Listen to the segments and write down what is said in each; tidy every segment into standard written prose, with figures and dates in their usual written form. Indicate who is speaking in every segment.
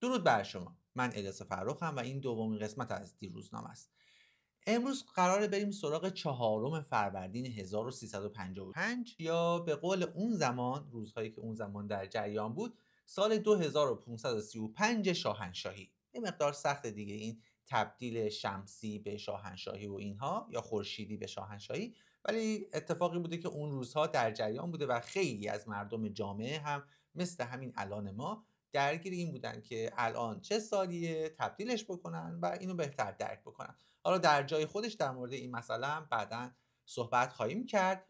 Speaker 1: درود بر شما. من الیاس فرخم و این دومین قسمت از دیروزنامه است. امروز قراره بریم سراغ 4 فروردین 1355 یا به قول اون زمان، روزهایی که اون زمان در جریان بود، سال 2535 شاهنشاهی. یه مقدار سخت دیگه این تبدیل شمسی به شاهنشاهی و اینها، یا خورشیدی به شاهنشاهی، ولی اتفاقی بوده که اون روزها در جریان بوده و خیلی از مردم جامعه هم مثل همین الان ما درگیر این بودن که الان چه سالیه، تبدیلش بکنن و اینو بهتر درک بکنن. حالا در جای خودش در مورد این مسئله هم بعداً صحبت خواهیم کرد.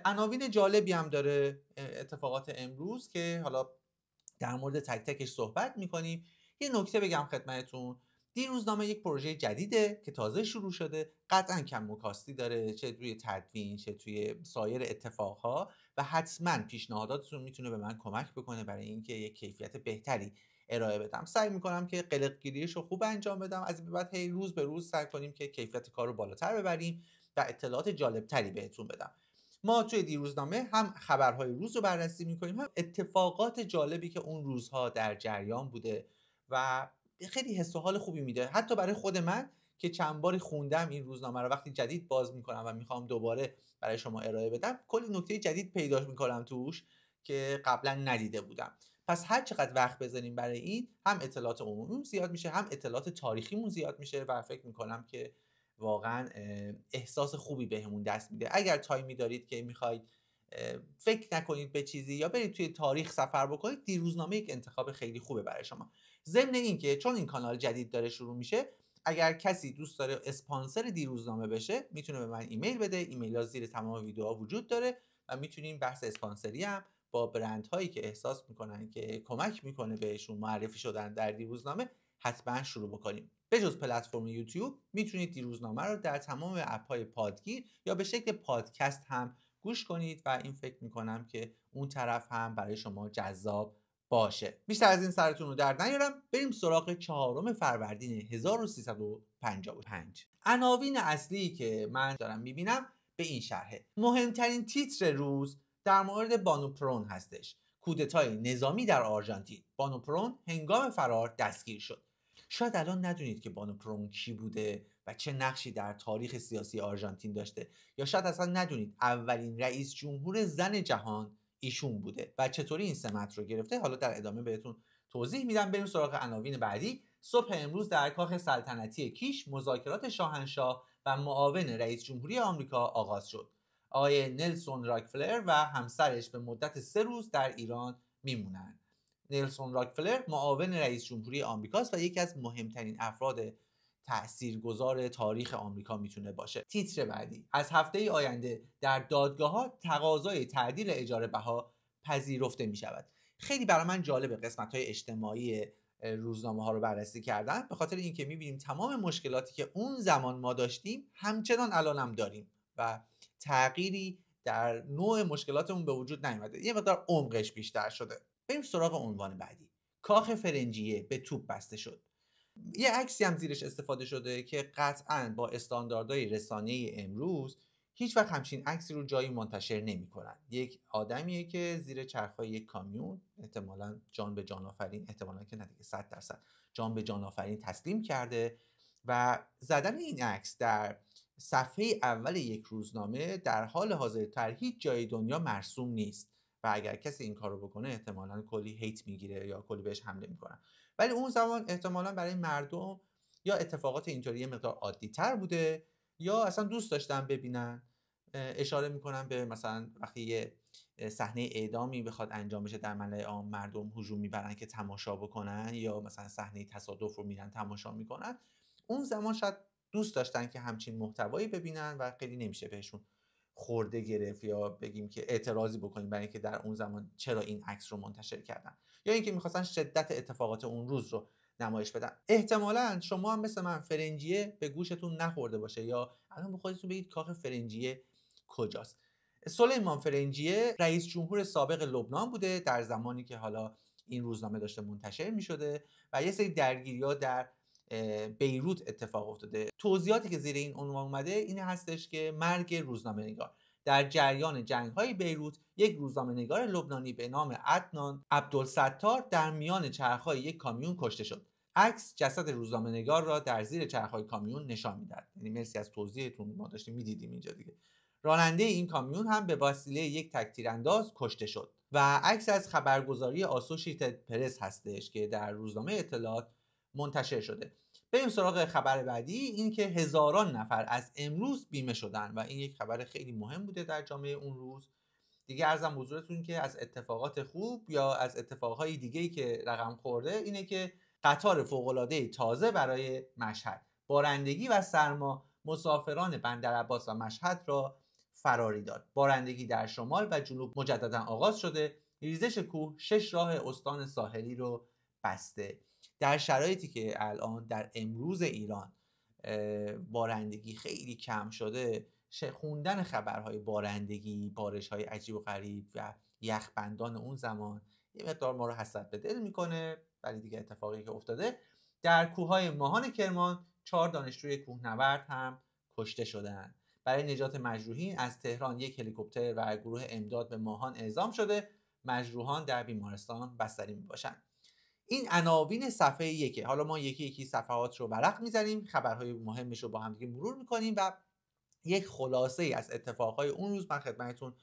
Speaker 1: عناوین جالبی هم داره اتفاقات امروز که حالا در مورد تک تکش صحبت میکنیم. یه نکته بگم خدمتتون، دیروزنامه یک پروژه جدیده که تازه شروع شده، قطعا کم و کاستی داره، چه توی تدوین چه توی سایر اتفاقها، و حتما پیشنهاداتتون میتونه به من کمک بکنه برای اینکه یک کیفیت بهتری ارائه بدم. سعی میکنم که قلقگیریش رو خوب انجام بدم. از این به بعد هی روز به روز سعی کنیم که کیفیت کار رو بالاتر ببریم و اطلاعات جالبتری بهتون بدم. ما توی دیروزنامه هم خبرهای روز رو بررسی میکنیم، هم اتفاقات جالبی که اون روزها در جریان بوده و خیلی حس و حال خوبی میده. حتی برای خود من که چند باری خوندم این روزنامه رو، وقتی جدید باز میکنم و میخوام دوباره برای شما ارائه بدم، کلی نکته جدید پیدا میکنم توش که قبلا ندیده بودم. پس هر چقدر وقت بذاریم برای این، هم اطلاعات عمومی زیاد میشه، هم اطلاعات تاریخیمون زیاد میشه و فکر میکنم که واقعا احساس خوبی بهمون دست میده. اگر تایمی دارید که میخواید فکر نکنید به چیزی یا برید توی تاریخ سفر بکنید، دیروزنامه یک انتخاب خیلی خوبه برای شما. ضمن این که چون این کانال جدید داره شروع میشه، اگر کسی دوست داره اسپانسر دیروزنامه بشه، میتونه به من ایمیل بده. ایمیل ها زیر تمام ویدیوها وجود داره و میتونیم بحث اسپانسری هم با برندهایی که احساس میکنن که کمک میکنه بهشون معرفی شدن در دیروزنامه حتما شروع بکنیم. به جز پلتفرم یوتیوب میتونید دیروزنامه رو در تمام اپ‌های پادگیر یا به شکل پادکست هم گوش کنید و این فکر میکنم که اون طرف هم برای شما جذاب باشه. بیشتر از این سرتون رو در نیارم، بریم سراغ 4 فروردین 1355. عناوین اصلی که من دارم میبینم به این شرحه. مهمترین تیتر روز در مورد بانو پرون هستش. کودتای نظامی در آرژانتین. بانو پرون هنگام فرار دستگیر شد. شاید الان ندونید که بانو پرون کی بوده و چه نقشی در تاریخ سیاسی آرژانتین داشته، یا شاید اصلا ندونید اولین رئیس جمهور زن جهان ایشون بوده و چطوری این سمت رو گرفته. حالا در ادامه بهتون توضیح میدم. بریم سراغ عناوین بعدی. صبح امروز در کاخ سلطنتی کیش مذاکرات شاهنشاه و معاون رئیس جمهوری آمریکا آغاز شد. آقای نلسون راکفلر و همسرش به مدت 3 روز در ایران میمونن. نلسون راکفلر معاون رئیس جمهوری آمریکاست و یکی از مهمترین افراد تاثیرگذار تاریخ آمریکا میتونه باشه. تیتر بعدی: از هفته آینده در دادگاه‌ها تقاضای تعدیل اجاره بها پذیرفته میشود. خیلی برای من جالبه قسمت‌های اجتماعی روزنامه ها رو بررسی کردن، به خاطر اینکه میبینیم تمام مشکلاتی که اون زمان ما داشتیم همچنان الان هم داریم و تغییری در نوع مشکلاتمون به وجود نیامده، یه مقدار عمقش بیشتر شده. بریم سراغ عنوان بعدی. کاخ فرنجیه به توپ بسته شد. یه عکسی هم زیرش استفاده شده که قطعاً با استانداردهای رسانه‌ای امروز هیچ وقت همچین عکسی رو جایی منتشر نمی‌کنن. یک آدمیه که زیر چرخ‌های یک کامیون، احتمالاً جان به جان آفرین، احتمالاً که نه دیگه 100% جان به جان آفرین تسلیم کرده، و زدن این عکس در صفحه اول یک روزنامه در حال حاضر در هیچ جای دنیا مرسوم نیست و اگر کسی این کارو بکنه احتمالاً کلی هیت میگیره یا کلی بهش حمله میکنن. ولی اون زمان احتمالاً برای مردم یا اتفاقات اینطوری یه مقدار عادی تر بوده یا اصلا دوست داشتن ببینن. اشاره میکنم به مثلا وقتی یه صحنه اعدامی بخواد انجام بشه در ملأ عام، مردم هجوم میبرن که تماشا بکنن، یا مثلا صحنه تصادف رو میرن تماشا میکنن. اون زمان شاید دوست داشتن که همچین محتوایی ببینن و خیلی نمیشه بهشون خورده گرفت یا بگیم که اعتراضی بکنیم برای اینکه در اون زمان چرا این عکس رو منتشر کردن، یا اینکه میخواستن شدت اتفاقات اون روز رو نمایش بدن. احتمالاً شما هم مثل من فرنجیه به گوشتون نخورده باشه یا الان به خودتون بگید کاخ فرنجیه کجاست. سلیمان فرنجیه رئیس جمهور سابق لبنان بوده در زمانی که حالا این روزنامه داشته منتشر می‌شده و یه سری درگیری‌ها در بیروت اتفاق افتاده. توضیحاتی که زیر این عنوان اومده این هستش که مرگ روزنامه‌نگار. در جریان جنگ‌های بیروت یک روزنامه‌نگار لبنانی به نام عدنان عبدالستار در میان چرخ‌های یک کامیون کشته شد. عکس جسد روزنامه‌نگار را در زیر چرخ‌های کامیون نشان می‌دهد. یعنی مرسی از توضیحتون، ما داشتیم می‌دیدیم اینجا دیگه. راننده این کامیون هم به وسیله یک تک‌تیرانداز کشته شد. و عکس از خبرگزاری آسوشیتد پرس هستش که در روزنامه اطلاعات منتشر شده. بریم سراغ خبر بعدی، این که هزاران نفر از امروز بیمه شدن و این یک خبر خیلی مهم بوده در جامعه اون روز. دیگه عرضم حضورتون که از اتفاقات خوب یا از اتفاقهای دیگه‌ای که رقم خورده اینه که قطار فوق‌العاده تازه برای مشهد، بارندگی و سرما مسافران بندرعباس و مشهد را فراری داد. بارندگی در شمال و جنوب مجددا آغاز شده. ریزش کوه 6 راه استان ساحلی رو بسته. در شرایطی که الان در امروز ایران بارندگی خیلی کم شده، خوندن خبرهای بارندگی، بارش‌های عجیب و غریب و یخبندان اون زمان یه مقدار ما رو حسرت به دل میکنه. ولی دیگه اتفاقی که افتاده، در کوههای ماهان کرمان 4 دانشجوی کوهنورد هم کشته شدند. برای نجات مجروحین از تهران یک هلیکوپتر و گروه امداد به ماهان اعزام شده. مجروحان در بیمارستان بستری میباشند. این عناوین صفحه 1. حالا ما یکی یکی صفحات رو ورق میزنیم، خبرهای مهمش رو با هم دیگه مرور میکنیم و یک خلاصه ای از اتفاقهای اون روز من خدمتتون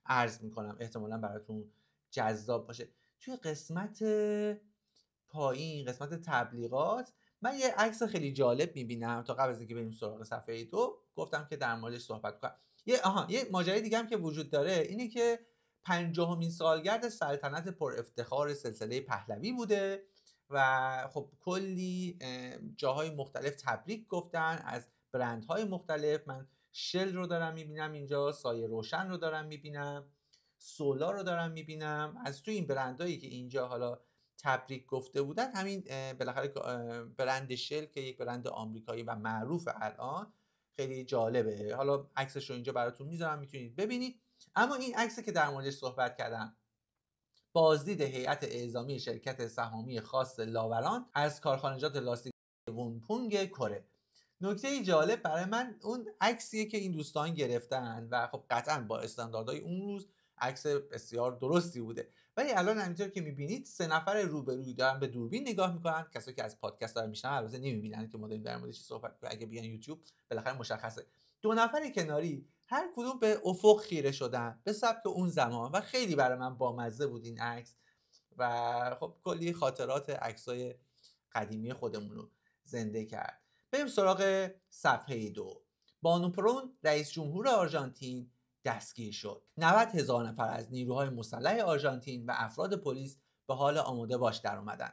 Speaker 1: عرض میکنم. احتمالاً براتون جذاب باشه. توی قسمت پایین، قسمت تبلیغات، من یه عکس خیلی جالب میبینم. تا قبل از اینکه بریم سراغ صفحه 2 گفتم که در موردش صحبت کنم. یه ماجرای دیگه هم که وجود داره اینه که 50مین سالگرد سلطنت پر افتخار سلسله پهلوی بوده و خب کلی جاهای مختلف تبریک گفتن از برندهای مختلف. من شل رو دارم میبینم اینجا، سایه روشن رو دارم میبینم، سولا رو دارم میبینم. از توی این برندهایی که اینجا حالا تبریک گفته بودن، همین بالاخره برند شل که یک برند آمریکایی و معروف الان، خیلی جالبه. حالا عکسش رو اینجا براتون میذارم، میتونید ببینید. اما این عکسی که در موردش صحبت کردم، بازدید هیئت اعزامی شرکت سهامی خاص لاوران از کارخانجات لاستیک وونپونگ کره. نکته جالب برای من اون عکسیه که این دوستان گرفتن و خب قطعا با استانداردهای اون روز عکس بسیار درستی بوده. ولی الان همینطور که میبینید 3 نفر روبروی دارن به دوربین نگاه میکنن. کسایی که از پادکست دارن میشنن البته نمیبینن که ما داریم در موردش صحبت میکنیم، اگه بیان یوتیوب بالاخره مشخصه. 2 نفر کناری هر کدوم به افق خیره شدن به سبک اون زمان و خیلی برای من بامزه بود این عکس و خب کلی خاطرات عکسای قدیمی خودمون رو زنده کرد. بریم سراغ صفحه 2. بانو پرون رئیس جمهور آرژانتین دستگیر شد. 90,000 نفر از نیروهای مسلح آرژانتین و افراد پلیس به حال آماده باش در اومدن.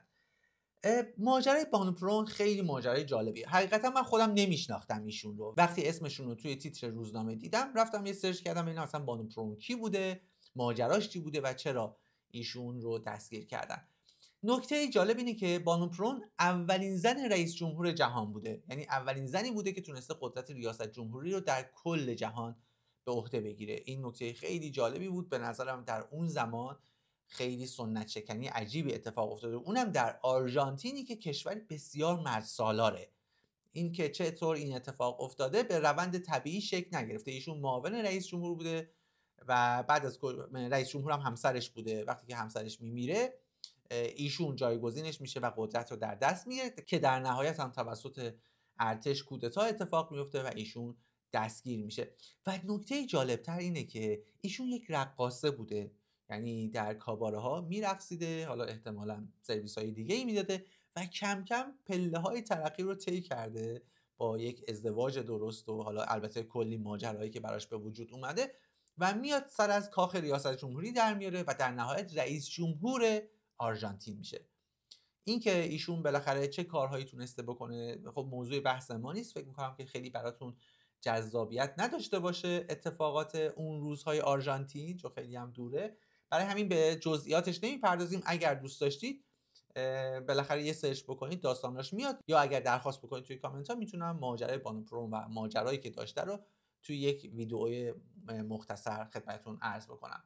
Speaker 1: ماجرای بانو پرون خیلی ماجرای جالبیه. حقیقتا من خودم نمیشناختم ایشون رو. وقتی اسمشون رو توی تیتر روزنامه دیدم رفتم یه سرچ کردم ببینم اصلا بانو پرون کی بوده، ماجراش چی بوده و چرا ایشون رو دستگیر کردن. نکته جالب اینه که بانو پرون اولین زن رئیس جمهور جهان بوده. یعنی اولین زنی بوده که تونسته قدرت ریاست جمهوری رو در کل جهان به عهده بگیره. این نکته خیلی جالبی بود به نظرم. در اون زمان خیلی سنت شکنی عجیبی اتفاق افتاده، اونم در آرژانتینی که کشور بسیار مرد سالاره. این که چطور این اتفاق افتاده به روند طبیعی شکل نگرفته. ایشون معاون رئیس جمهور بوده و بعد از رئیس جمهور هم همسرش بوده. وقتی که همسرش میمیره ایشون جایگزینش میشه و قدرت رو در دست میگیره که در نهایت هم توسط ارتش کودتا اتفاق میفته و ایشون دستگیر میشه. و نکته جالبتر اینه که ایشون یک رقاصه بوده. یعنی در کاباره ها میرقصیده، حالا احتمالاً سرویس های دیگه ای میداده و کم کم پله های ترقی رو طی کرده با یک ازدواج درست و حالا البته کلی ماجرایی که براش به وجود اومده و میاد سر از کاخ ریاست جمهوری در میاره و در نهایت رئیس جمهور آرژانتین میشه. این که ایشون بالاخره چه کارهایی تونسته بکنه خب موضوع بحث ما نیست. فکر میکنم که خیلی براتون جذابیت نداشته باشه اتفاقات اون روزهای آرژانتین، چون خیلی هم دوره. برای همین به جزئیاتش نمیپردازیم. اگر دوست داشتید بالاخره یه سرچ بکنید داستاناش میاد، یا اگر درخواست بکنید توی کامنت ها میتونم ماجرای بانو پرون و ماجرایی که داشته رو توی یک ویدئوی مختصر خدمتتون عرض بکنم.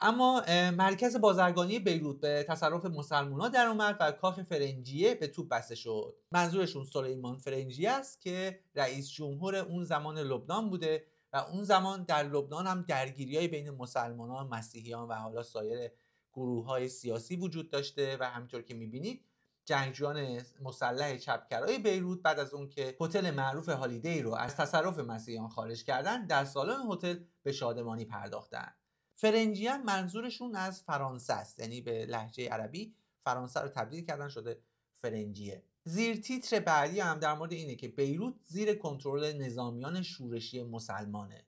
Speaker 1: اما مرکز بازرگانی بیروت به تصرف مسلمونا در اومد و کاخ فرنجیه به توپ بسته شد. منظورشون سلیمان فرنجیه است که رئیس جمهور اون زمان لبنان بوده و و اون زمان در لبنان هم درگیری‌های بین مسلمانان، مسیحیان و حالا سایر گروه‌های سیاسی وجود داشته و همینطور که می‌بینید جنگجویان مسلح چپگرای بیروت بعد از اون که هتل معروف هالیدی رو از تصرف مسیحیان خارج کردن، در سالن هتل به شادمانی پرداختن. فرنجیان منظورشون از فرانسه است، یعنی به لهجه عربی فرانسه رو تبدیل کردن شده فرنجیه. زیر تیتر بعدی هم در مورد اینه که بیروت زیر کنترل نظامیان شورشی مسلمانه.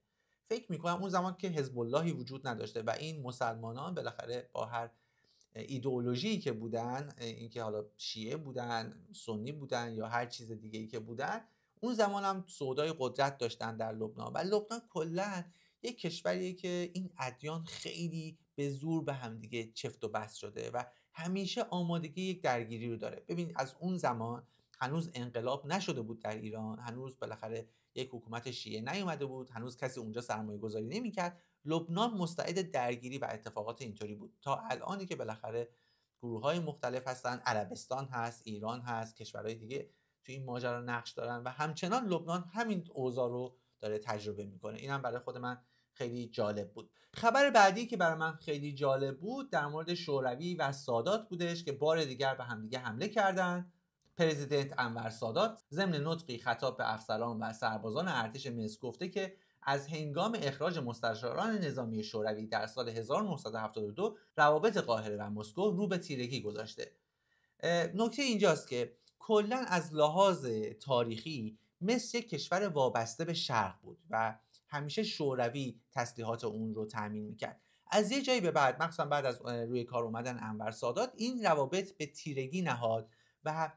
Speaker 1: فکر میکنم اون زمان که حزب اللهی وجود نداشته و این مسلمانان بالاخره با هر ایدئولوژی که بودن، اینکه حالا شیعه بودن، سنی بودن یا هر چیز دیگه‌ای که بودن، اون زمان هم سودای قدرت داشتن در لبنان و لبنان کلاً یک کشوریه که این ادیان خیلی به زور به همدیگه چفت و بست شده و همیشه آمادگی یک درگیری رو داره. ببین از اون زمان هنوز انقلاب نشده بود در ایران، هنوز بالاخره یک حکومت شیعه نیومده بود، هنوز کسی اونجا سرمایه گذاری نمی‌کرد. لبنان مستعد درگیری و اتفاقات اینطوری بود تا الانی که بالاخره گروه‌های مختلف هستن، عربستان هست، ایران هست، کشورهای دیگه تو این ماجرا نقش دارن و همچنان لبنان همین اوضاع رو داره تجربه میکنه. اینم برای خود من خیلی جالب بود. خبر بعدی که برای من خیلی جالب بود در مورد شوروی و سادات بودش که بار دیگر به همدیگه حمله کردن. پرزیدنت انور سادات ضمن نطقی خطاب به افسران و سربازان ارتش مصر گفته که از هنگام اخراج مستشاران نظامی شوروی در سال 1972 روابط قاهره و مسکو رو به تیرگی گذاشته. نکته اینجاست که کلا از لحاظ تاریخی مصر یک کشور وابسته به شرق بود و همیشه شوروی تسلیحات اون رو تامین میکرد. از یه جایی به بعد، مخصوصا بعد از روی کار اومدن انور سادات، این روابط به تیرگی نهاد و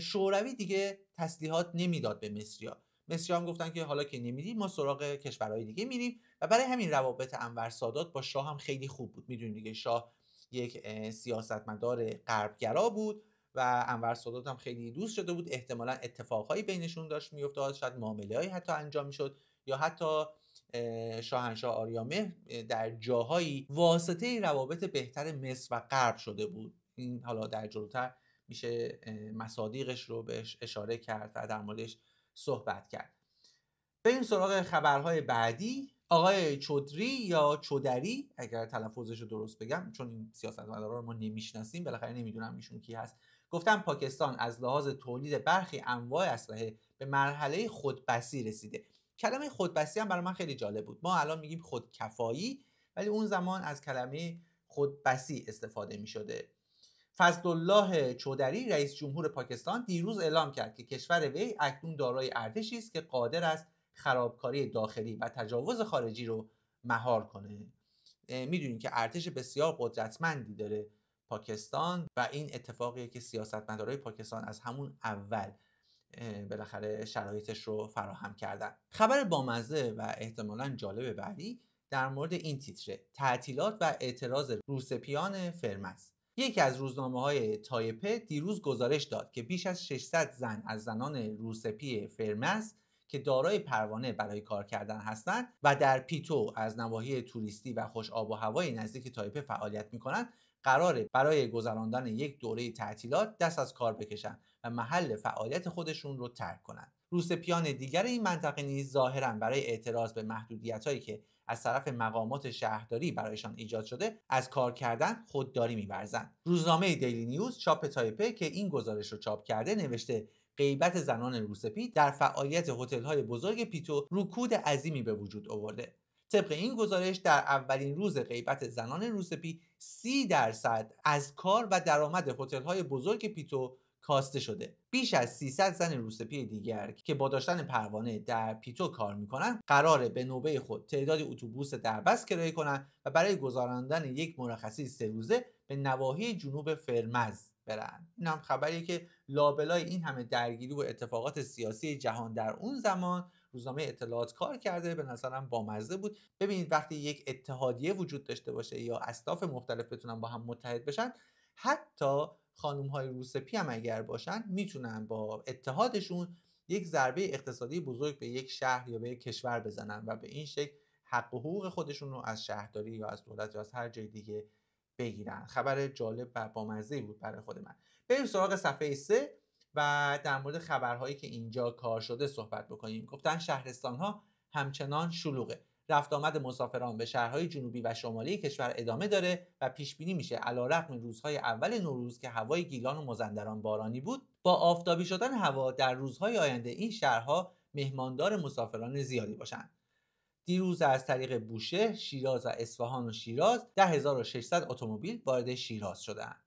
Speaker 1: شوروی دیگه تسلیحات نمیداد به مصری‌ها. مصری‌ها هم گفتن که حالا که نمیدید ما سراغ کشورهای دیگه میریم و برای همین روابط انور سادات با شاه هم خیلی خوب بود. میدونید دیگه شاه یک سیاستمدار غربگرا بود و انور سادات هم خیلی دوست شده بود. احتمالاً اتفاقهایی بینشون داشت میافتاد، شاید معامله‌ای حتی انجام میشد یا حتی شاهنشاه آریامهر در جاهایی واسطه روابط بهتر مصر و غرب شده بود. این حالا در جلوتر میشه مصادیقش رو بهش اشاره کرد و در موردش صحبت کرد. بریم سراغ خبرهای بعدی. آقای چودری یا چودری اگر تلفظش رو درست بگم، چون این سیاستمدارا رو ما نمیشناسیم بالاخره نمیدونم ایشون کی هست، گفتن پاکستان از لحاظ تولید برخی انواع اسلحه به مرحله خودبسی رسیده. کلمه خودبسی هم برای من خیلی جالب بود. ما الان میگیم خودکفایی ولی اون زمان از کلمه خودبسی استفاده میشده. فضلالله چودری رئیس جمهور پاکستان دیروز اعلام کرد که کشور وی اکنون دارای ارتشی است که قادر است خرابکاری داخلی و تجاوز خارجی رو مهار کنه. میدونید که ارتش بسیار قدرتمندی داره پاکستان و این اتفاقیه که سیاستمدارای پاکستان از همون اول بالاخره شرایطش رو فراهم کردن. خبر بامزه و احتمالاً جالب بعدی در مورد این تیتره: تعطیلات و اعتراض روسپیان فرمز. یکی از روزنامه‌های تایپه دیروز گزارش داد که بیش از 600 زن از زنان روسپی فرمز که دارای پروانه برای کار کردن هستند و در پیتو از نواحی توریستی و خوش آب و هوای نزدیک تایپه فعالیت می‌کنند، قراره برای گذراندن یک دوره تعطیلات دست از کار بکشن و محل فعالیت خودشون رو ترک کنند. روسپیان دیگر این منطقه نیز ظاهراً برای اعتراض به محدودیت‌هایی که از طرف مقامات شهرداری برایشان ایجاد شده از کار کردن خودداری می‌ورزند. روزنامه دیلی نیوز چاپ تایپه که این گزارش رو چاپ کرده نوشته غیبت زنان روسپی در فعالیت هتل‌های بزرگ پیتو رکود عظیمی به وجود آورده. طبق این گزارش در اولین روز غیبت زنان روسپی 30% از کار و درآمد هتل‌های بزرگ پیتو کاسته شده. بیش از 300 زن روسپی دیگر که با داشتن پروانه در پیتو کار میکنن قراره به نوبه خود تعدادی اتوبوس دربست کرایه کنن و برای گذراندن یک مرخصی 3 روزه به نواحی جنوب فرمز برن. این هم خبریه که لابلای این همه درگیری و اتفاقات سیاسی جهان در اون زمان روزنامه اطلاعات کار کرده. به نظرم بامزه بود. ببینید وقتی یک اتحادیه وجود داشته باشه یا اصناف مختلف بتونن با هم متحد بشن، حتی خانم‌های روسپی هم اگر باشن میتونن با اتحادشون یک ضربه اقتصادی بزرگ به یک شهر یا به یک کشور بزنن و به این شکل حق و حقوق خودشون رو از شهرداری یا از دولت یا از هر جای دیگه بگیرن. خبر جالب و بامزه‌ای بود برای خود من. بریم سراغ صفحه 3 و در مورد خبرهایی که اینجا کار شده صحبت بکنیم. گفتن شهرستان‌ها همچنان شلوغه. رفت آمد مسافران به شهرهای جنوبی و شمالی کشور ادامه داره و پیش بینی میشه علیرغم روزهای اول نوروز که هوای گیلان و مازندران بارانی بود، با آفتابی شدن هوا در روزهای آینده این شهرها مهماندار مسافران زیادی باشند. دیروز از طریق بوشهر، شیراز و اصفهان و شیراز 10600 اتومبیل وارد شیراز شدند.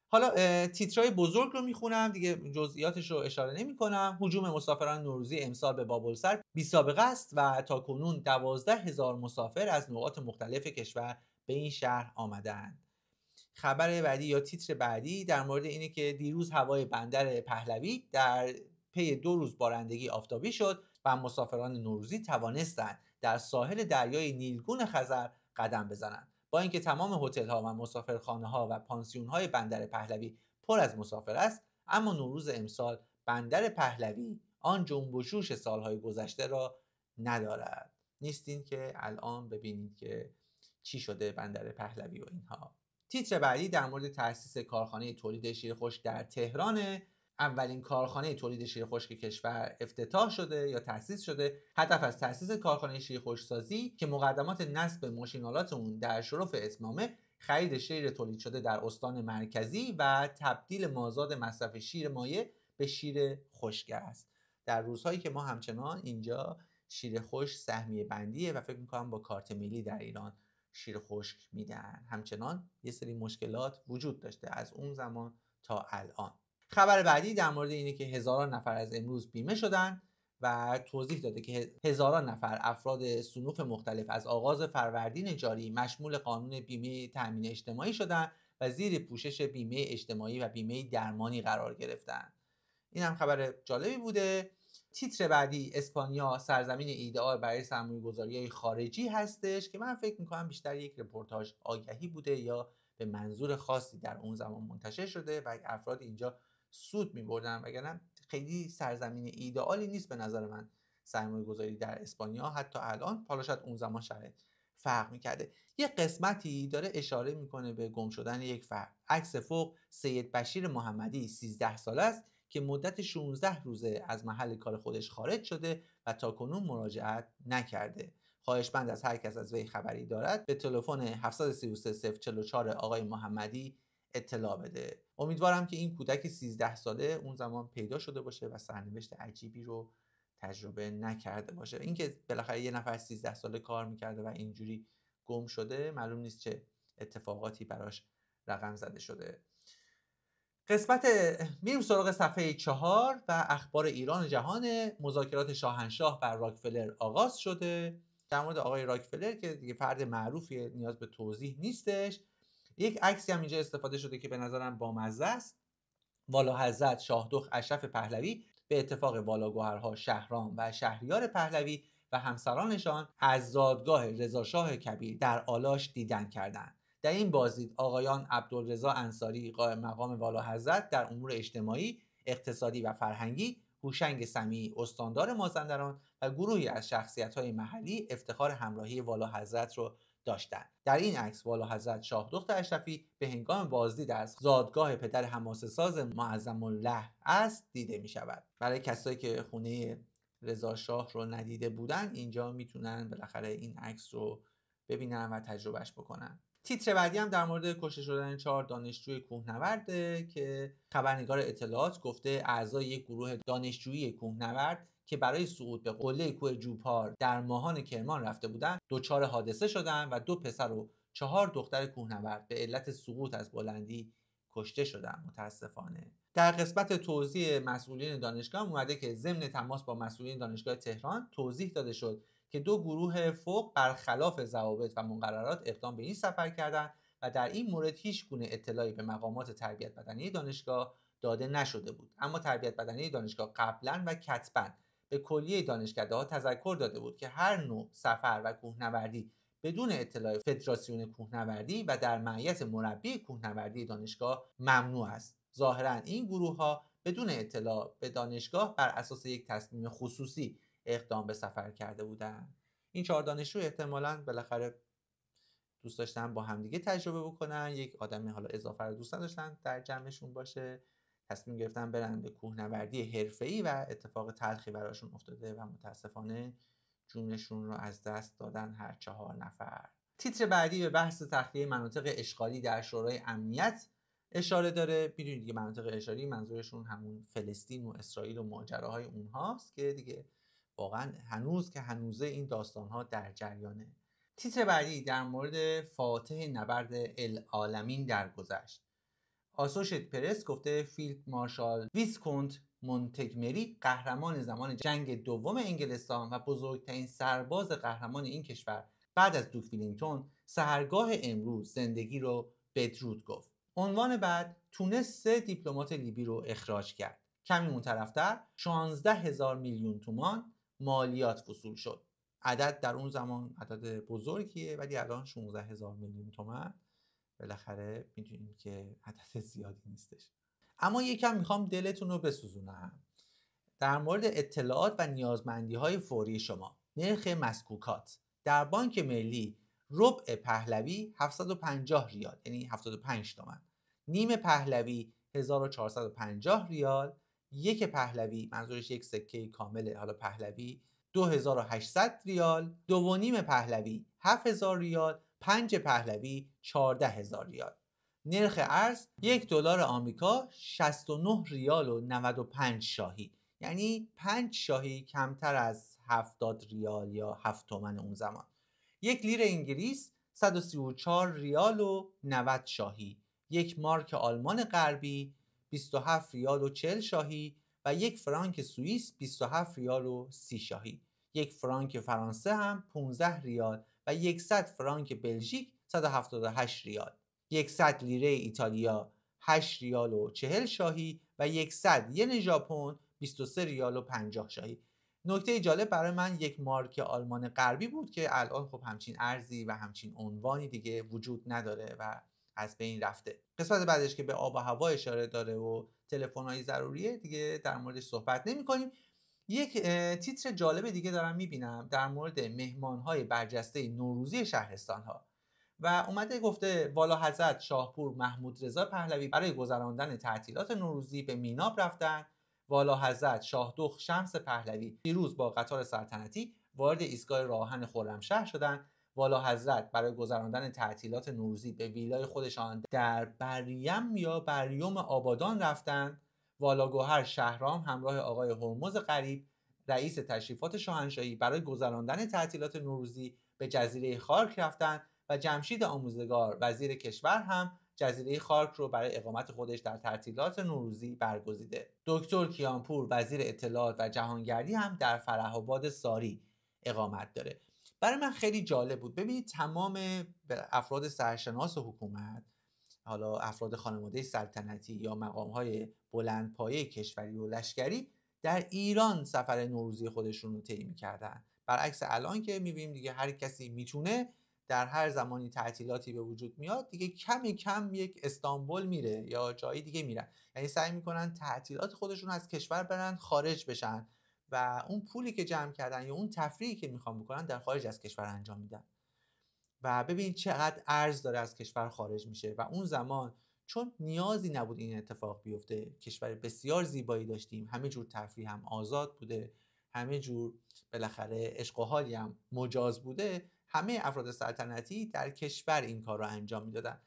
Speaker 1: حالا تیترهای بزرگ رو میخونم دیگه، جزئیاتش رو اشاره نمی کنم. هجوم مسافران نوروزی امسال به بابلسر بی سابقه است و تا کنون 12000 مسافر از نقاط مختلف کشور به این شهر آمدند. خبر بعدی یا تیتر بعدی در مورد اینه که دیروز هوای بندر پهلوی در پی 2 روز بارندگی آفتابی شد و مسافران نوروزی توانستند در ساحل دریای نیلگون خزر قدم بزنند. با اینکه تمام هتل‌ها و مسافرخانه‌ها و پانسیون‌های بندر پهلوی پر از مسافر است، اما نوروز امسال بندر پهلوی آن جنب و جوش سال‌های گذشته را ندارد. نیستین که الان ببینید که چی شده بندر پهلوی و اینها. تیتر بعدی در مورد تأسیس کارخانه تولید شیر خشک در تهران. اولین کارخانه تولید شیر خشک کشور افتتاح شده یا تأسیس شده. هدف از تأسیس کارخانه شیر خشک سازی که مقدمات نصب ماشین‌آلات اون در شرف اتمامه، خرید شیر تولید شده در استان مرکزی و تبدیل مازاد مصرف شیر مایع به شیر خشک است. در روزهایی که ما همچنان اینجا شیر خشک سهمیه بندیه و فکر می‌کنم با کارت ملی در ایران شیر خشک میدن. همچنان یه سری مشکلات وجود داشته از اون زمان تا الان. خبر بعدی در مورد اینه که هزاران نفر از امروز بیمه شدن و توضیح داده که هزاران نفر افراد صنوف مختلف از آغاز فروردین جاری مشمول قانون بیمه تأمین اجتماعی شدن و زیر پوشش بیمه اجتماعی و بیمه درمانی قرار گرفتن. این هم خبر جالبی بوده. تیتر بعدی اسپانیا سرزمین ایدئال برای سرمایه‌گذاری‌های خارجی هستش که من فکر می‌کنم بیشتر یک رپورتاج آگهی بوده یا به منظور خاصی در اون زمان منتشر شده و افراد اینجا سود می‌بردن، وگرنه خیلی سرزمین ایدئالی نیست به نظر من سرمایه‌گذاری در اسپانیا حتی الان. حالا شاید اون زمان شاید فرق می‌کرده. یه قسمتی داره اشاره می‌کنه به گم شدن یک فرد. عکس فوق سید بشیر محمدی 13 ساله است که مدت 16 روزه از محل کار خودش خارج شده و تاکنون مراجعت نکرده. خواهشمند از هر کس از وی خبری دارد به تلفن 733 044 آقای محمدی اطلاع بده. امیدوارم که این کودک 13 ساله اون زمان پیدا شده باشه و سرنوشت عجیبی رو تجربه نکرده باشه. اینکه بالاخره یه نفر 13 ساله کار میکرده و اینجوری گم شده، معلوم نیست چه اتفاقاتی براش رقم زده شده. میریم سراغ صفحه 4 و اخبار ایران و جهان. مذاکرات شاهنشاه بر راکفلر آغاز شده. در مورد آقای راکفلر که دیگه فرد معروفیه، نیاز به توضیح نیستش. یک عکسی هم اینجا استفاده شده که به نظرم بامزه است. والا حضرت شاهدخت اشرف پهلوی به اتفاق والاگوهرها شهرام و شهریار پهلوی و همسرانشان از زادگاه رضاشاه کبیر در آلاش دیدن کردند. در این بازدید آقایان عبدالرضا انصاری قائم مقام والا حضرت در امور اجتماعی، اقتصادی و فرهنگی، هوشنگ سمیعی استاندار مازندران و گروهی از شخصیت‌های محلی افتخار همراهی والا حضرت رو داشتند. در این عکس والا حضرت شاهدخت اشرفی به هنگام بازدید از زادگاه پدر حماسه ساز معظم الله است دیده می شود. برای کسایی که خونه رضا شاه رو ندیده بودن، اینجا میتونن بالاخره این عکس رو ببینن و تجربهش بکنن. تیتر بعدی هم در مورد کشته شدن 4 دانشجوی کوهنورده که خبرنگار اطلاعات گفته اعضای یک گروه دانشجویی کوهنورد که برای صعود به قله کوه جوپار در ماهان کرمان رفته بودند دچار حادثه شدند و 2 پسر و 4 دختر کوهنورد به علت سقوط از بلندی کشته شدند متاسفانه. در قسمت توضیح مسئولین دانشگاه اومده که ضمن تماس با مسئولین دانشگاه تهران توضیح داده شد که 2 گروه فوق برخلاف ضوابط و مقررات اقدام به این سفر کردند و در این مورد هیچ گونه اطلاعی به مقامات تربیت بدنی دانشگاه داده نشده بود. اما تربیت بدنی دانشگاه قبلا و کتباً به کلیه دانشکده‌ها تذکر داده بود که هر نوع سفر و کوهنوردی بدون اطلاع فدراسیون کوهنوردی و در معیت مربی کوهنوردی دانشگاه ممنوع است. ظاهراً این گروه‌ها بدون اطلاع به دانشگاه بر اساس یک تصمیم خصوصی اقدام به سفر کرده بودند. این 4 دانشجو احتمالاً بالاخره دوست داشتن با همدیگه تجربه بکنن، یک آدمی حالا اضافه رو دوست نداشتن در جمعشون باشه، تصمیم گرفتن برن به کوهنوردی حرفه‌ای و اتفاق تلخی براشون افتاده و متاسفانه جونشون رو از دست دادن هر 4 نفر. تیتر بعدی به بحث تخلیه مناطق اشغالی در شورای امنیت اشاره داره. میدونید دیگه مناطق اشغالی منظورشون همون فلسطین و اسرائیل و ماجراهای اونهاست که دیگه واقعا هنوز که هنوزه این داستانها در جریانه. تیتر بعدی در مورد فاتح نبرد العالمین درگذشت. آسوشیت پرس گفته فیلد مارشال ویسکونت مونتگمری قهرمان زمان جنگ دوم انگلستان و بزرگترین سرباز قهرمان این کشور بعد از دوک ویلینگتون سحرگاه امروز زندگی رو بدرود گفت. عنوان بعد تونست 3 دیپلمات لیبی رو اخراج کرد. کمی اون طرفتر 16,000 میلیون تومان مالیات وصول شد. عدد در اون زمان عدد بزرگیه ولی الان 16,000 میلیون تومان بالاخره میدونیم که عدد زیادی نیستش. اما یکم میخوام دلتون رو بسوزونم در مورد اطلاعات و نیازمندی های فوری شما. نرخ مسکوکات در بانک ملی ربع پهلوی 750 ریال یعنی 75 تومن، نیم پهلوی 1450 ریال، یک پهلوی منظورش یک سکه کامله حالا پهلوی 2800 ریال، 2.5 پهلوی 7000 ریال، 5 پهلوی 14,000 ریال. نرخ ارز $1 آمریکا 69 ریال و 95 شاهی یعنی 5 شاهی کمتر از 70 ریال یا 7 تومن اون زمان. 1 لیر انگلیس 134 ریال و 90 شاهی، 1 مارک آلمان غربی 27 ریال و 40 شاهی و 1 فرانک سوئیس 27 ریال و 30 شاهی. 1 فرانک فرانسه هم 15 ریال و 100 فرانک بلژیک 178 ریال. 100 لیره ایتالیا 8 ریال و 40 شاهی و 100 ین ژاپن 23 ریال و 50 شاهی. نکته جالب برای من 1 مارک آلمان غربی بود که الان خب همچین ارزی و همچین عنوانی دیگه وجود نداره و از بین رفته. قسمت بعدش که به آب و هوا اشاره داره و تلفن‌های ضروریه دیگه در موردش صحبت نمی‌کنیم. یک تیتر جالب دیگه دارم میبینم در مورد مهمان‌های برجسته نوروزی شهرستان‌ها و اومده گفته والا حضرت شاهپور محمود رضا پهلوی برای گذراندن تعطیلات نوروزی به میناب رفتن. والا حضرت شاهدخت شمس پهلوی دیروز با قطار سلطنتی وارد ایستگاه راهن خرمشهر شدند. والا حضرت برای گذراندن تعطیلات نوروزی به ویلای خودشان در بریم یا بریوم آبادان رفتند. والا گوهر شهرام همراه آقای هرمز غریب رئیس تشریفات شاهنشاهی برای گذراندن تعطیلات نوروزی به جزیره خارک رفتند و جمشید آموزگار وزیر کشور هم جزیره خارک رو برای اقامت خودش در تعطیلات نوروزی برگزیده. دکتر کیانپور وزیر اطلاعات و جهانگردی هم در فرح‌آباد ساری اقامت داره. برای من خیلی جالب بود. ببینید تمام افراد سرشناس حکومت، حالا افراد خانواده سلطنتی یا مقام‌های بلندپایه کشوری و لشکری در ایران سفر نوروزی خودشون رو طی می‌کردن. برعکس الان که می‌بینیم دیگه هر کسی میتونه در هر زمانی تعطیلاتی به وجود میاد دیگه کمی کم یک استانبول میره یا جایی دیگه میرن، یعنی سعی میکنن تعطیلات خودشون از کشور برن خارج بشن و اون پولی که جمع کردن یا اون تفریحی که میخوان بکنن در خارج از کشور انجام میدن و ببین چقدر ارز داره از کشور خارج میشه. و اون زمان چون نیازی نبود این اتفاق بیفته، کشور بسیار زیبایی داشتیم، همه جور تفریح هم آزاد بوده، همه جور بالاخره عشق و حالی هم مجاز بوده، همه افراد سلطنتی در کشور این کار رو انجام میدادن.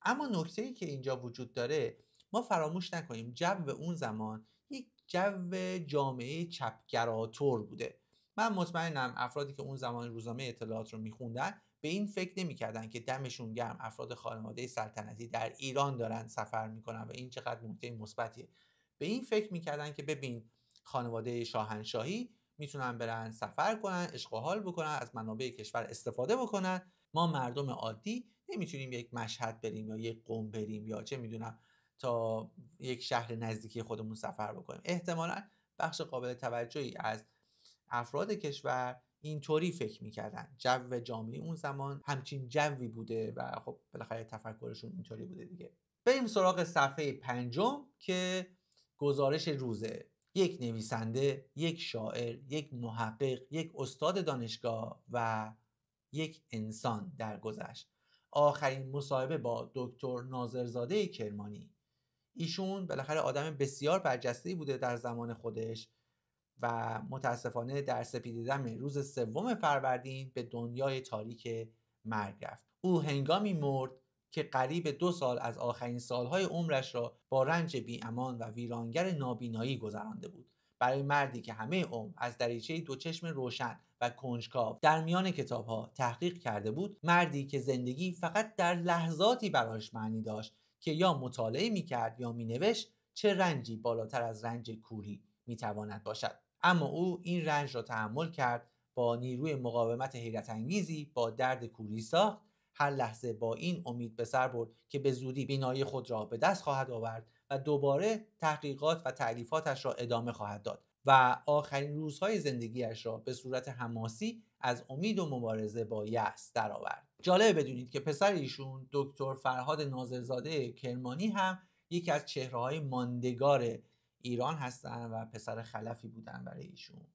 Speaker 1: اما نکته‌ای که اینجا وجود داره ما فراموش نکنیم جو اون زمان یک جو جامعه چپگراتور بوده. من مطمئنم افرادی که اون زمان روزنامه اطلاعات رو میخوندن به این فکر نمی‌کردن که دمشون گرم افراد خانواده سلطنتی در ایران دارن سفر میکنن و این چقدر نکته مثبتیه. به این فکر می‌کردن که ببین خانواده شاهنشاهی میتونن برن سفر کنن، عشق و حال بکنن، از منابع کشور استفاده بکنن. ما مردم عادی نمیتونیم یک مشهد بریم یا یک قم بریم یا چه میدونم تا یک شهر نزدیکی خودمون سفر بکنیم. احتمالاً بخش قابل توجهی از افراد کشور اینطوری فکر میکردن. جو جامعه اون زمان همچین جوی بوده و خب بالاخره تفکرشون اینطوری بوده دیگه. بریم سراغ صفحه 5 که گزارش روزه. یک نویسنده، یک شاعر، یک محقق، یک استاد دانشگاه و یک انسان درگذشت. آخرین مصاحبه با دکتر ناظرزاده کرمانی. ایشون بالاخره آدم بسیار برجسته‌ای بوده در زمان خودش و متاسفانه در سپیده‌دم روز 3 فروردین به دنیای تاریک مرگ رفت. او هنگامی مرد که قریب 2 سال از آخرین سالهای عمرش را با رنج بی‌امان و ویرانگر نابینایی گذرانده بود. برای مردی که همه عمر از دریچه 2 چشم روشن و کنجکاو در میان کتاب‌ها تحقیق کرده بود، مردی که زندگی فقط در لحظاتی برایش معنی داشت که یا مطالعه می‌کرد یا می‌نوشت، چه رنجی بالاتر از رنج کوری می‌تواند باشد. اما او این رنج را تحمل کرد، با نیروی مقاومت حیرت انگیزی با درد کوری ساخت. هر لحظه با این امید به سر برد که به زودی بینایی خود را به دست خواهد آورد و دوباره تحقیقات و تألیفاتش را ادامه خواهد داد و آخرین روزهای زندگیش را به صورت حماسی از امید و مبارزه با یأس درآورد. جالب بدونید که پسر ایشون دکتر فرهاد ناظرزاده کرمانی هم یکی از چهره‌های ماندگار ایران هستن و پسر خلفی بودن برای ایشون.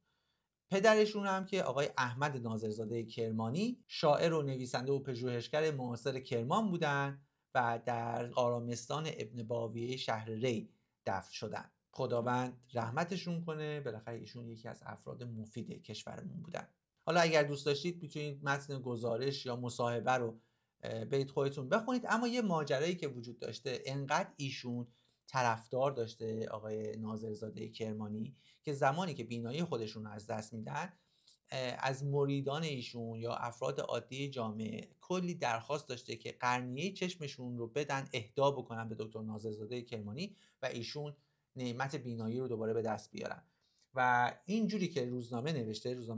Speaker 1: پدرشون هم که آقای احمد ناظرزاده کرمانی شاعر و نویسنده و پژوهشگر معاصر کرمان بودن و در آرامستان ابن باویه شهر ری دفن شدن. خداوند رحمتشون کنه، بالاخره ایشون یکی از افراد مفید کشورمون بودن. حالا اگر دوست داشتید میتونید متن گزارش یا مصاحبه رو برید خودتون بخونید. اما یه ماجرایی که وجود داشته، انقدر ایشون طرفدار داشته آقای ناظرزاده کرمانی که زمانی که بینایی خودشون رو از دست میدن، از مریدان ایشون یا افراد عادی جامعه کلی درخواست داشته که قرنیه چشمشون رو بدن اهدا بکنن به دکتر ناظرزاده کرمانی و ایشون نعمت بینایی رو دوباره به دست بیارن. و اینجوری که روزنامه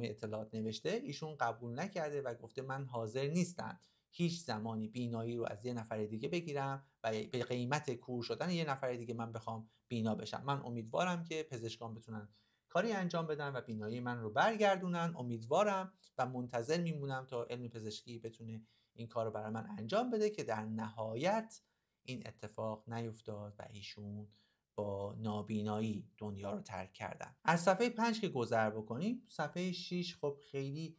Speaker 1: اطلاعات نوشته، ایشون قبول نکرده و گفته من حاضر نیستم هیچ زمانی بینایی رو از یه نفر دیگه بگیرم و به قیمت کور شدن یه نفر دیگه من بخوام بینا بشم. من امیدوارم که پزشکان بتونن کاری انجام بدن و بینایی من رو برگردونن. امیدوارم و منتظر میمونم تا علم پزشکی بتونه این کار رو برای من انجام بده، که در نهایت این اتفاق نیفتاد و ایشون با نابینایی دنیا رو ترک کردن. از صفحه 5 که گذر بکنیم، صفحه 6 خب خیلی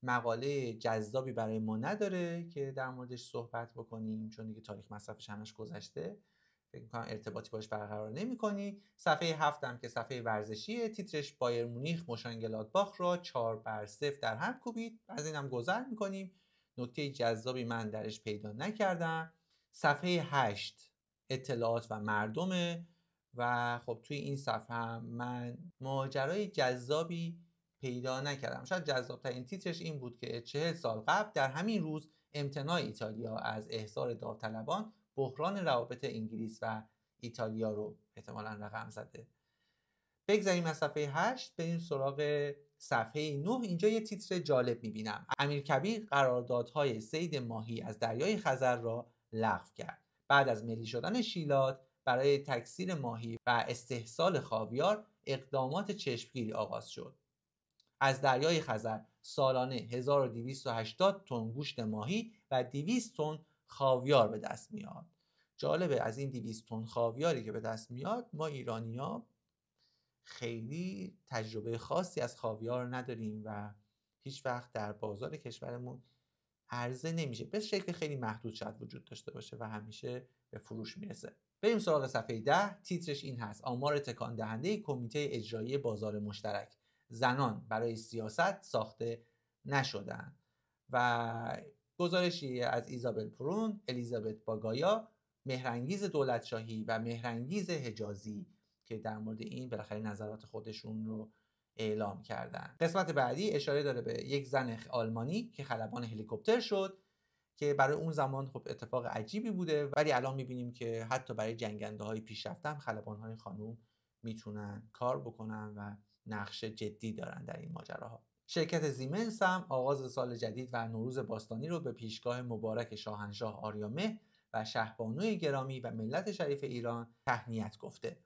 Speaker 1: مقاله جذابی برای ما نداره که در موردش صحبت بکنیم، چون دیگه تاریخ مصرفش همش گذشته، فکر می‌کنم ارتباطی باش برقرار نمی‌کنی. صفحه 7 هم که صفحه ورزشیه، تیترش بایر مونیخ مشانگلادباخ را 4-0 در هم کوبید. از اینم گذر می‌کنیم، نکته جذابی من درش پیدا نکردم. صفحه 8 اطلاعات و مردمه و خب توی این صفحه هم من ماجرای جذابی پیدا نکردم. شاید جذاب‌ترین تیترش این بود که 40 سال قبل در همین روز امتناع ایتالیا از احضار داوطلبان بحران روابط انگلیس و ایتالیا رو احتمالاً رقم زده. بگذاریم از صفحه 8 بریم سراغ صفحه 9. اینجا یه تیتر جالب می‌بینم. امیرکبیر قراردادهای صید ماهی از دریای خزر را لغو کرد. بعد از ملی شدن شیلات برای تکثیر ماهی و استحصال خاویار اقدامات چشمگیری آغاز شد. از دریای خزر سالانه 1280 تن گوشت ماهی و 200 تن خاویار به دست میاد. جالبه از این 200 تن خاویاری که به دست میاد، ما ایرانی‌ها خیلی تجربه خاصی از خاویار نداریم و هیچ وقت در بازار کشورمون عرضه نمیشه. به شکل خیلی محدود شاید وجود داشته باشه و همیشه به فروش میرسه. بریم سراغ صفحه 10. تیترش این هست: آمار تکان دهنده کمیته اجرایی بازار مشترک، زنان برای سیاست ساخته نشدن. و گزارشی از ایزابل پرون، الیزابت باگایا، مهرانگیز دولتشاهی و مهرانگیز حجازی که در مورد این بالاخره نظرات خودشون رو اعلام کردن. قسمت بعدی اشاره داره به یک زن آلمانی که خلبان هلیکوپتر شد که برای اون زمان خب اتفاق عجیبی بوده، ولی الان میبینیم که حتی برای جنگنده های پیشرفته هم خلبان های خانوم میتونن کار بکنن و نقش جدی دارن در این ماجراها. شرکت زیمنس هم آغاز سال جدید و نوروز باستانی رو به پیشگاه مبارک شاهنشاه آریامهر و شهبانوی گرامی و ملت شریف ایران تهنیت گفته.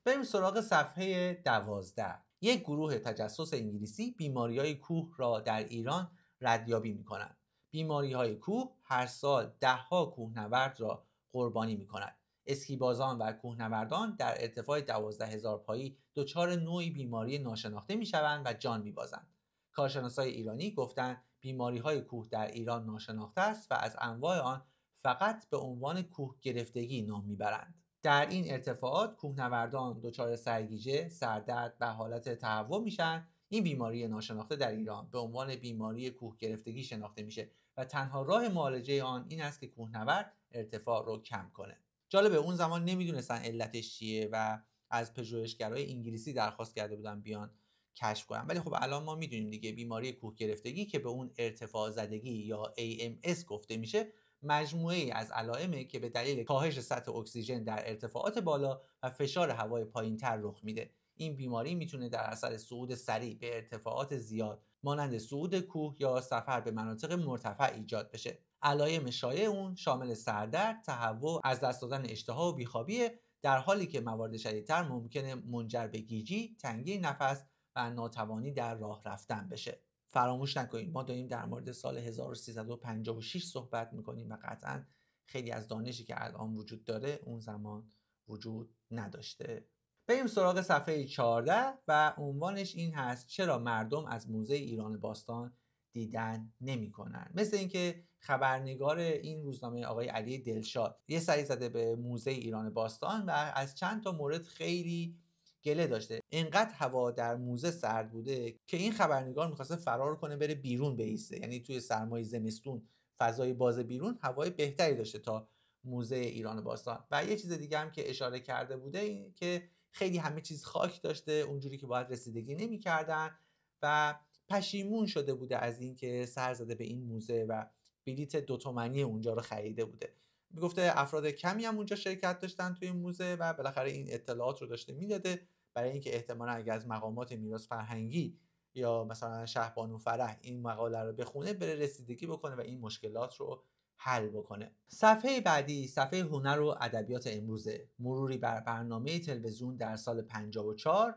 Speaker 1: بریم سراغ صفحه 12. یک گروه تجسس انگلیسی بیماری‌های کوه را در ایران ردیابی می‌کنند. بیماری‌های کوه هر سال ده‌ها کوهنورد را قربانی می‌کند. اسکیبازان و کوهنوردان در ارتفاع 12,000 پایی دچار نوعی بیماری ناشناخته می‌شوند و جان می‌بازند. کارشناسای ایرانی گفتند بیماری‌های کوه در ایران ناشناخته است و از انواع آن فقط به عنوان کوه گرفتگی نام می‌برند. در این ارتفاعات کوهنوردان دچار سرگیجه، سردرد و حالت تهوع میشن. این بیماری ناشناخته در ایران به عنوان بیماری کوه گرفتگی شناخته میشه و تنها راه معالجه آن این است که کوهنورد ارتفاع رو کم کنه. جالبه اون زمان نمیدونستن علتش چیه و از پژوهشگرای انگلیسی درخواست کرده بودن بیان کشف کنن، ولی خب الان ما میدونیم دیگه بیماری کوه گرفتگی که به اون ارتفاع زدگی یا AMS گفته میشه مجموعه‌ای از علائمی که به دلیل کاهش سطح اکسیژن در ارتفاعات بالا و فشار هوای پایین‌تر رخ میده. این بیماری میتونه در اثر صعود سریع به ارتفاعات زیاد مانند صعود کوه یا سفر به مناطق مرتفع ایجاد بشه. علائم شایع اون شامل سردرد، تهوع، از دست دادن اشتها و بیخوابیه، در حالی که موارد شدیدتر ممکنه منجر به گیجی، تنگی نفس و ناتوانی در راه رفتن بشه. فراموش نکنید ما داریم در مورد سال 1356 صحبت میکنیم و قطعا خیلی از دانشی که الان وجود داره اون زمان وجود نداشته. بریم سراغ صفحه 14 و عنوانش این هست چرا مردم از موزه ایران باستان دیدن نمی کنن. مثل اینکه خبرنگار این روزنامه آقای علی دلشاد یه سری زده به موزه ایران باستان و از چند تا مورد خیلی گله داشته. اینقدر هوا در موزه سرد بوده که این خبرنگار میخواسته فرار کنه بره بیرون بایسته، یعنی توی سرمای زمستون فضای باز بیرون هوای بهتری داشته تا موزه ایران باستان. و یه چیز دیگه هم که اشاره کرده بوده این که خیلی همه چیز خاک داشته، اونجوری که باید رسیدگی نمی‌کردن و پشیمون شده بوده از اینکه سر زده به این موزه و بلیت 2 تومانی اونجا رو خریده بوده. میگفته افراد کمی هم اونجا شرکت داشتن توی موزه و بالاخره این اطلاعات رو داشته میداده برای اینکه احتمالاً اگر از مقامات میراث فرهنگی یا مثلا شهبانو فرح این مقاله رو بخونه بره رسیدگی بکنه و این مشکلات رو حل بکنه. صفحه بعدی صفحه هنر و ادبیات امروزه. مروری بر برنامه تلویزیون در سال 54،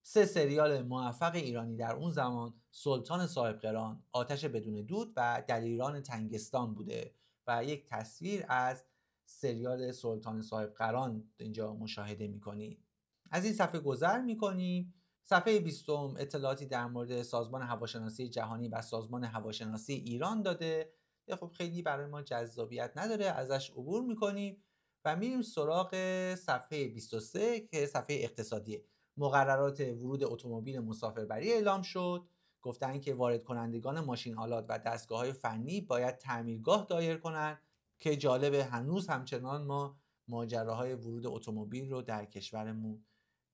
Speaker 1: 3 سریال موفق ایرانی در اون زمان سلطان صاحبقران، آتش بدون دود و دلیران تنگستان بوده و یک تصویر از سریال سلطان صاحبقران اینجا مشاهده می‌کنید. از این صفحه گذر می‌کنیم. صفحه 20 اطلاعاتی در مورد سازمان هواشناسی جهانی و سازمان هواشناسی ایران داده. خب خیلی برای ما جذابیت نداره، ازش عبور می‌کنیم و میریم سراغ صفحه 23 که صفحه اقتصادیه. مقررات ورود اتومبیل مسافربری اعلام شد. گفتن که وارد کنندگان ماشین آلات و دستگاه‌های فنی باید تعمیرگاه دایر کنند که جالبه هنوز همچنان ما ماجراهای ورود اتومبیل رو در کشورمون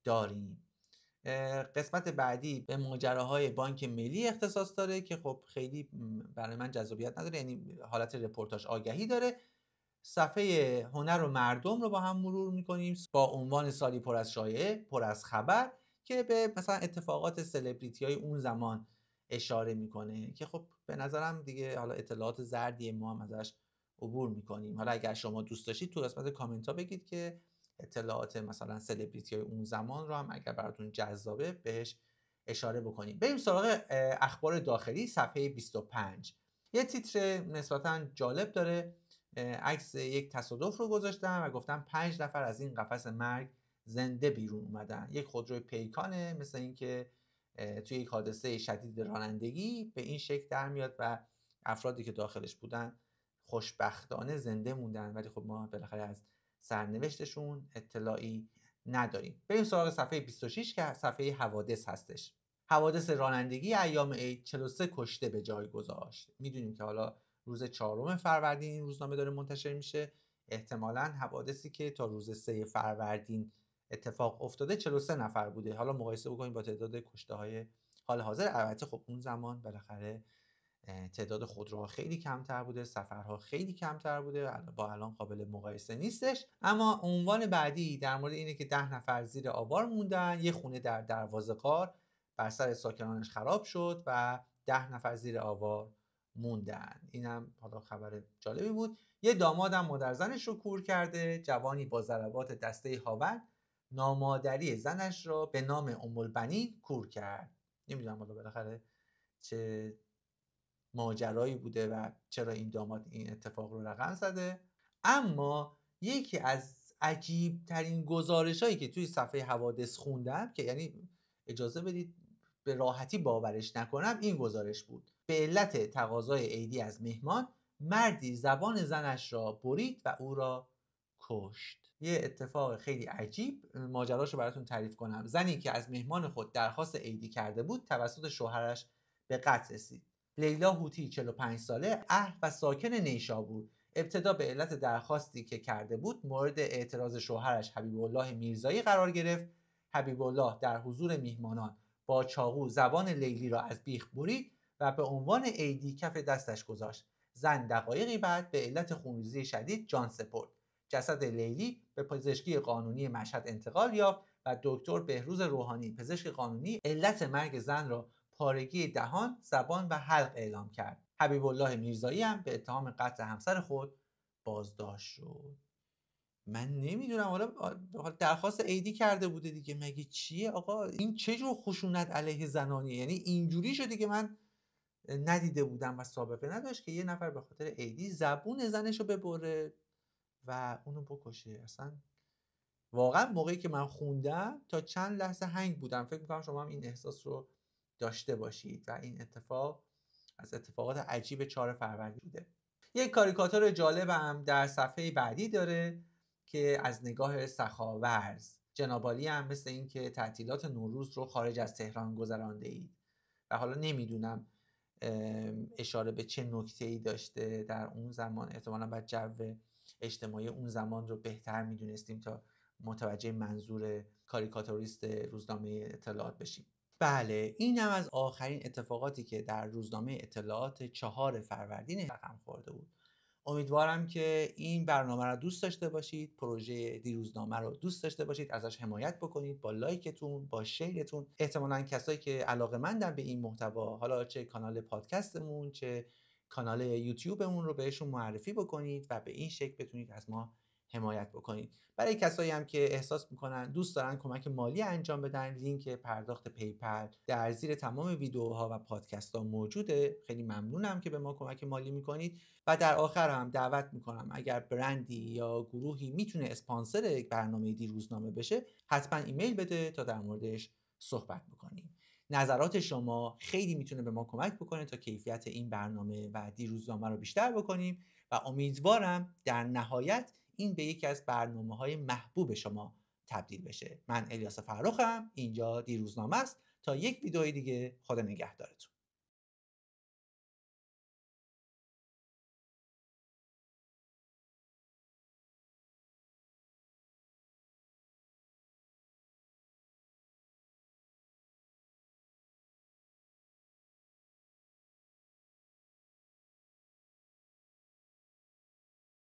Speaker 1: داریم. قسمت بعدی به ماجراهای بانک ملی اختصاص داره که خب خیلی برای من جذابیت نداره، یعنی حالت رپورتاج آگهی داره. صفحه هنر و مردم رو با هم مرور میکنیم با عنوان سالی پر از شایعه، پر از خبر، که به مثلا اتفاقات سلبریتی های اون زمان اشاره میکنه که خب به نظرم دیگه حالا اطلاعات زردی ما هم ازش عبور میکنیم. حالا اگر شما دوست داشتید تو قسمت کامنت ها بگید که اطلاعات مثلا سلبریتی های اون زمان رو هم اگر براتون جذابه بهش اشاره بکنیم. بریم سراغ اخبار داخلی صفحه 25. یه تیتر نسبتا جالب داره. عکس یک تصادف رو گذاشتن و گفتن 5 نفر از این قفس مرگ زنده بیرون اومدن. یک خودروی پیکانه، مثل اینکه توی یک حادثه شدید رانندگی به این شکل در میاد و افرادی که داخلش بودن خوشبختانه زنده موندن، ولی خب ما بالاخره از سرنوشتشون اطلاعی نداریم. بریم سراغ صفحه 26 که صفحه حوادث هستش. حوادث رانندگی ایام عید 43 کشته به جای گذاشت. میدونیم که حالا روز 4 فروردین این روزنامه داره منتشر میشه، احتمالاً حوادثی که تا روز 3 فروردین اتفاق افتاده 43 نفر بوده. حالا مقایسه بکنیم با تعداد کشته های حال حاضر. البته خب اون زمان بالاخره تعداد خودروها خیلی کمتر بوده، سفرها خیلی کمتر بوده، با الان قابل مقایسه نیستش. اما عنوان بعدی در مورد اینه که 10 نفر زیر آوار موندن. یه خونه در دروازه غار بر سر ساکنانش خراب شد و 10 نفر زیر آوار موندن. اینم حالا خبر جالبی بود. یه دامادم مادر زنش رو کور کرده. جوانی با ضربات دسته هاون نامادری زنش را به نام ام البنین کور کرد. نمیدونم حالا بالاخره چه ماجرایی بوده و چرا این داماد این اتفاق رو رقم زده. اما یکی از عجیب ترین گزارش هایی که توی صفحه حوادث خوندم که یعنی اجازه بدید به راحتی باورش نکنم این گزارش بود. به علت تقاضای عیدی از مهمان، مردی زبان زنش را برید و او را کشت. یه اتفاق خیلی عجیب، ماجراشو براتون تعریف کنم. زنی که از مهمان خود درخواست عیدی کرده بود توسط شوهرش به قتل رسید. لیلا هوتی 45 ساله، اهل و ساکن نیشابور، ابتدا به علت درخواستی که کرده بود مورد اعتراض شوهرش حبیب الله میرزایی قرار گرفت. حبیب الله در حضور میهمانان با چاقو زبان لیلی را از بیخ برید و به عنوان عیدی کف دستش گذاشت. زن دقایقی بعد به علت خونریزی شدید جان سپرد. جسد لیلی به پزشکی قانونی مشهد انتقال یافت و دکتر بهروز روحانی پزشک قانونی علت مرگ زن را پارگی دهان، زبان و حلق اعلام کرد. حبیب الله میرزایی هم به اتهام قتل همسر خود بازداشت شد. من نمیدونم، حالا درخواست عیدی کرده بوده دیگه، مگه چیه آقا؟ این چه جور خشونت علیه زنانیه؟ یعنی اینجوری شده که من ندیده بودم و سابقه نداشت که یه نفر به خاطر عیدی زبون زنشو ببره و اونو بکشه. اصلا واقعا موقعی که من خوندم تا چند لحظه هنگ بودم. فکر میکنم شما هم این احساس رو داشته باشید و این اتفاق از اتفاقات عجیب 4 فروردین بوده. یک کاریکاتور جالبم در صفحه بعدی داره که از نگاه سخاورز. جناب عالی هم مثل این که تعطیلات نوروز رو خارج از تهران گذرانده اید و حالا نمیدونم اشاره به چه نکته‌ای داشته در اون زمان. احتمالاً بعد جو اجتماعی اون زمان رو بهتر میدونستیم تا متوجه منظور کاریکاتوریست روزنامه اطلاعات بشیم. بله، این هم از آخرین اتفاقاتی که در روزنامه اطلاعات 4 فروردین رقم خورده بود. امیدوارم که این برنامه رو دوست داشته باشید، پروژه دیروزنامه رو دوست داشته باشید، ازش حمایت بکنید با لایکتون، با شیرتون. احتمالاً کسایی که علاقه‌مندن به این محتوا، حالا چه کانال پادکستمون چه کانال یوتیوبمون رو بهشون معرفی بکنید و به این شکل بتونید از ما حمایت بکنید. برای کسایی هم که احساس میکنن دوست دارن کمک مالی انجام بدن، لینک پرداخت پیپل در زیر تمام ویدیوها و پادکست ها موجوده. خیلی ممنونم که به ما کمک مالی میکنید و در آخر هم دعوت میکنم اگر برندی یا گروهی میتونه اسپانسر یک برنامه دیروزنامه بشه، حتما ایمیل بده تا در موردش صحبت بکنیم. نظرات شما خیلی میتونه به ما کمک بکنه تا کیفیت این برنامه و دیروزنامه رو بیشتر بکنیم و امیدوارم در نهایت این به یکی از برنامه‌های محبوب شما تبدیل بشه. من الیاس فرخم، اینجا دیروزنامه است. تا یک ویدئوی دیگه، خدا نگهدارتون.